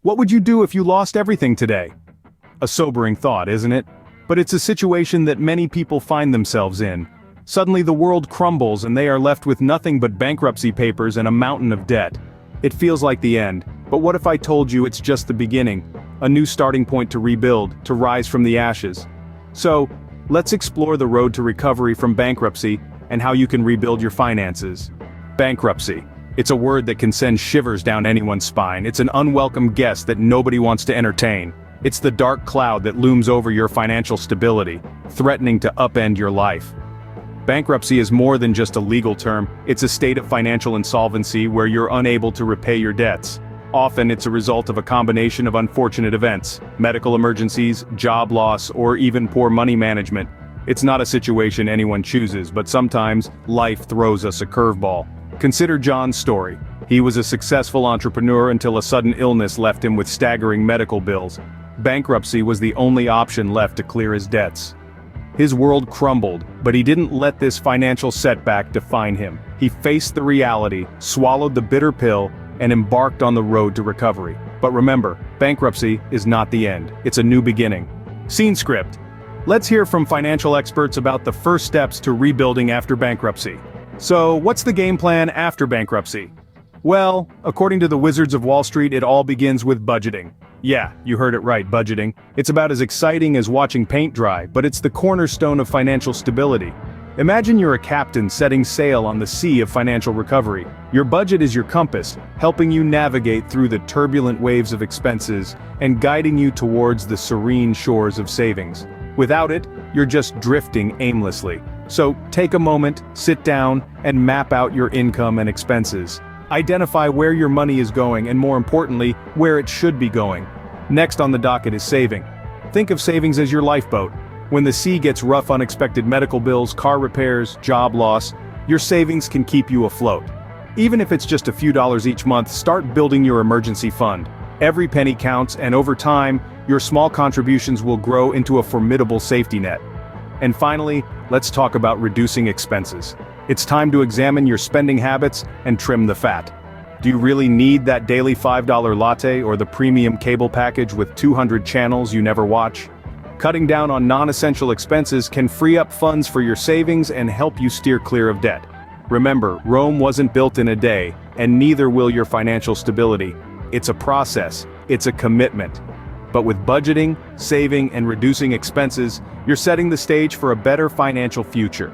What would you do if you lost everything today? A sobering thought, isn't it? But it's a situation that many people find themselves in. Suddenly the world crumbles and they are left with nothing but bankruptcy papers and a mountain of debt. It feels like the end, but what if I told you it's just the beginning? A new starting point to rebuild, to rise from the ashes. So, let's explore the road to recovery from bankruptcy and how you can rebuild your finances. Bankruptcy. It's a word that can send shivers down anyone's spine. It's an unwelcome guest that nobody wants to entertain. It's the dark cloud that looms over your financial stability, threatening to upend your life. Bankruptcy is more than just a legal term, it's a state of financial insolvency where you're unable to repay your debts. Often it's a result of a combination of unfortunate events, medical emergencies, job loss, or even poor money management. It's not a situation anyone chooses, but sometimes life throws us a curveball. Consider John's story. He was a successful entrepreneur until a sudden illness left him with staggering medical bills. Bankruptcy was the only option left to clear his debts. His world crumbled, but he didn't let this financial setback define him. He faced the reality, swallowed the bitter pill, and embarked on the road to recovery. But remember, bankruptcy is not the end. It's a new beginning. Scene script. Let's hear from financial experts about the first steps to rebuilding after bankruptcy. So, what's the game plan after bankruptcy? Well, according to the Wizards of Wall Street, it all begins with budgeting. Yeah, you heard it right, budgeting. It's about as exciting as watching paint dry, but it's the cornerstone of financial stability. Imagine you're a captain setting sail on the sea of financial recovery. Your budget is your compass, helping you navigate through the turbulent waves of expenses and guiding you towards the serene shores of savings. Without it, you're just drifting aimlessly. So, take a moment, sit down, and map out your income and expenses. Identify where your money is going and, more importantly, where it should be going. Next on the docket is saving. Think of savings as your lifeboat. When the sea gets rough, unexpected medical bills, car repairs, job loss, your savings can keep you afloat. Even if it's just a few dollars each month, start building your emergency fund. Every penny counts, and over time, your small contributions will grow into a formidable safety net. And finally, let's talk about reducing expenses. It's time to examine your spending habits and trim the fat. Do you really need that daily $5 latte or the premium cable package with 200 channels you never watch? Cutting down on non-essential expenses can free up funds for your savings and help you steer clear of debt. Remember, Rome wasn't built in a day, and neither will your financial stability. It's a process, it's a commitment. But with budgeting, saving, and reducing expenses, you're setting the stage for a better financial future.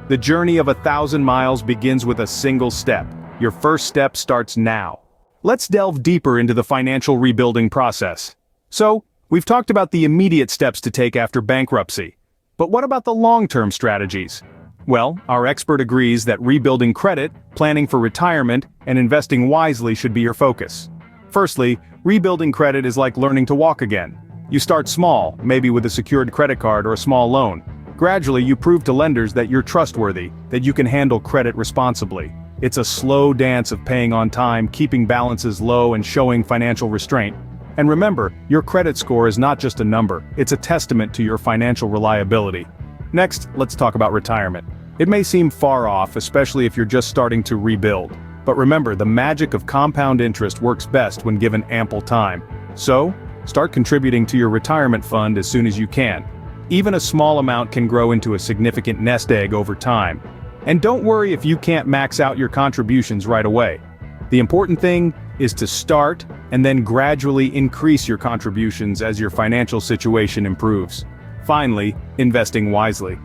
The journey of 1,000 miles begins with a single step. Your first step starts now. Let's delve deeper into the financial rebuilding process. So, we've talked about the immediate steps to take after bankruptcy. But what about the long-term strategies? Well, our expert agrees that rebuilding credit, planning for retirement, and investing wisely should be your focus. Firstly, rebuilding credit is like learning to walk again. You start small, maybe with a secured credit card or a small loan. Gradually, you prove to lenders that you're trustworthy, that you can handle credit responsibly. It's a slow dance of paying on time, keeping balances low, and showing financial restraint. And remember, your credit score is not just a number, it's a testament to your financial reliability. Next, let's talk about retirement. It may seem far off, especially if you're just starting to rebuild. But remember, the magic of compound interest works best when given ample time. So, start contributing to your retirement fund as soon as you can. Even a small amount can grow into a significant nest egg over time. And don't worry if you can't max out your contributions right away. The important thing is to start and then gradually increase your contributions as your financial situation improves. Finally, investing wisely.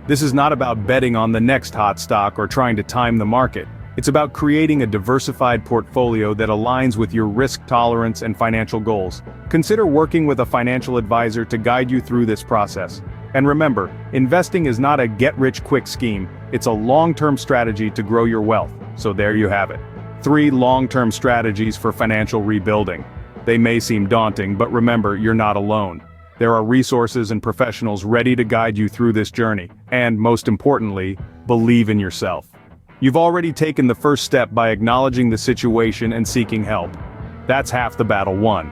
This is not about betting on the next hot stock or trying to time the market. It's about creating a diversified portfolio that aligns with your risk tolerance and financial goals. Consider working with a financial advisor to guide you through this process. And remember, investing is not a get-rich-quick scheme, it's a long-term strategy to grow your wealth. So there you have it. 3 long-term strategies for financial rebuilding. They may seem daunting, but remember, you're not alone. There are resources and professionals ready to guide you through this journey. And most importantly, believe in yourself. You've already taken the first step by acknowledging the situation and seeking help. That's half the battle won.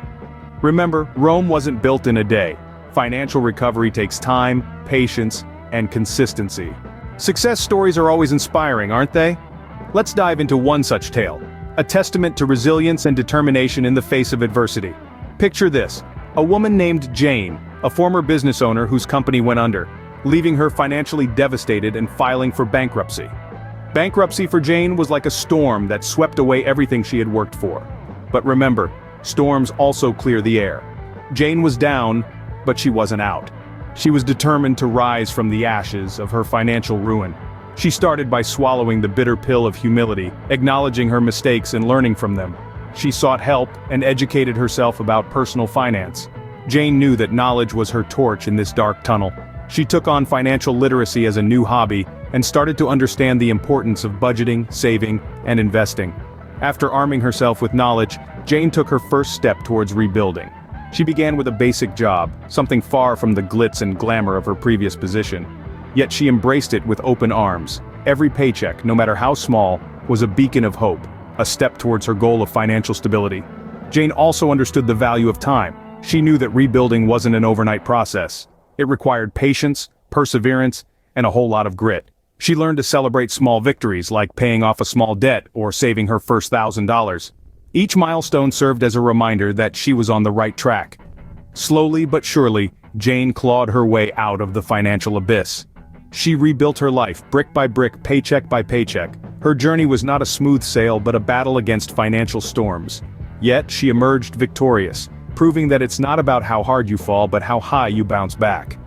Remember, Rome wasn't built in a day. Financial recovery takes time, patience, and consistency. Success stories are always inspiring, aren't they? Let's dive into one such tale, a testament to resilience and determination in the face of adversity. Picture this: a woman named Jane, a former business owner whose company went under, leaving her financially devastated and filing for bankruptcy. Bankruptcy for Jane was like a storm that swept away everything she had worked for. But remember, storms also clear the air. Jane was down, but she wasn't out. She was determined to rise from the ashes of her financial ruin. She started by swallowing the bitter pill of humility, acknowledging her mistakes and learning from them. She sought help and educated herself about personal finance. Jane knew that knowledge was her torch in this dark tunnel. She took on financial literacy as a new hobby and started to understand the importance of budgeting, saving, and investing. After arming herself with knowledge, Jane took her first step towards rebuilding. She began with a basic job, something far from the glitz and glamour of her previous position. Yet she embraced it with open arms. Every paycheck, no matter how small, was a beacon of hope, a step towards her goal of financial stability. Jane also understood the value of time. She knew that rebuilding wasn't an overnight process. It required patience, perseverance, and a whole lot of grit. She learned to celebrate small victories like paying off a small debt or saving her first $1,000. Each milestone served as a reminder that she was on the right track. Slowly but surely, Jane clawed her way out of the financial abyss. She rebuilt her life, brick by brick, paycheck by paycheck. Her journey was not a smooth sail but a battle against financial storms. Yet she emerged victorious, proving that it's not about how hard you fall but how high you bounce back.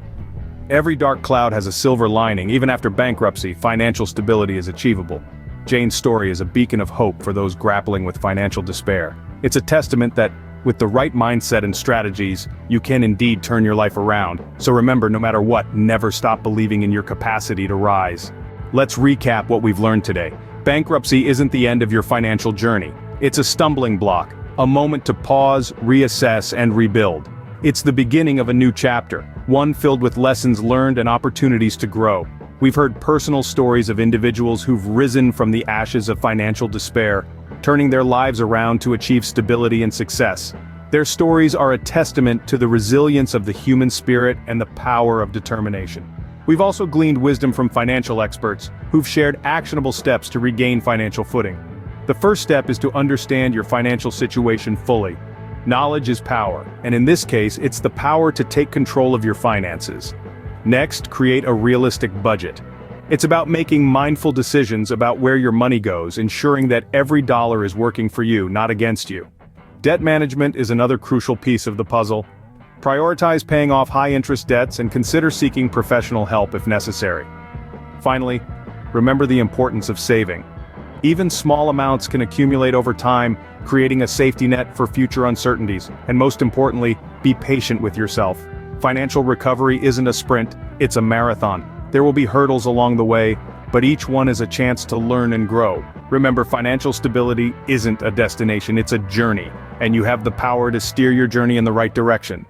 Every dark cloud has a silver lining. Even after bankruptcy, financial stability is achievable. Jane's story is a beacon of hope for those grappling with financial despair. It's a testament that, with the right mindset and strategies, you can indeed turn your life around. So remember, no matter what, never stop believing in your capacity to rise. Let's recap what we've learned today. Bankruptcy isn't the end of your financial journey. It's a stumbling block, a moment to pause, reassess, and rebuild. It's the beginning of a new chapter, one filled with lessons learned and opportunities to grow. We've heard personal stories of individuals who've risen from the ashes of financial despair, turning their lives around to achieve stability and success. Their stories are a testament to the resilience of the human spirit and the power of determination. We've also gleaned wisdom from financial experts who've shared actionable steps to regain financial footing. The first step is to understand your financial situation fully. Knowledge is power, and in this case, it's the power to take control of your finances. Next, create a realistic budget. It's about making mindful decisions about where your money goes, ensuring that every dollar is working for you, not against you. Debt management is another crucial piece of the puzzle. Prioritize paying off high-interest debts and consider seeking professional help if necessary. Finally, remember the importance of saving. Even small amounts can accumulate over time, creating a safety net for future uncertainties. And most importantly, be patient with yourself. Financial recovery isn't a sprint, it's a marathon. There will be hurdles along the way, but each one is a chance to learn and grow. Remember, financial stability isn't a destination, it's a journey, and you have the power to steer your journey in the right direction.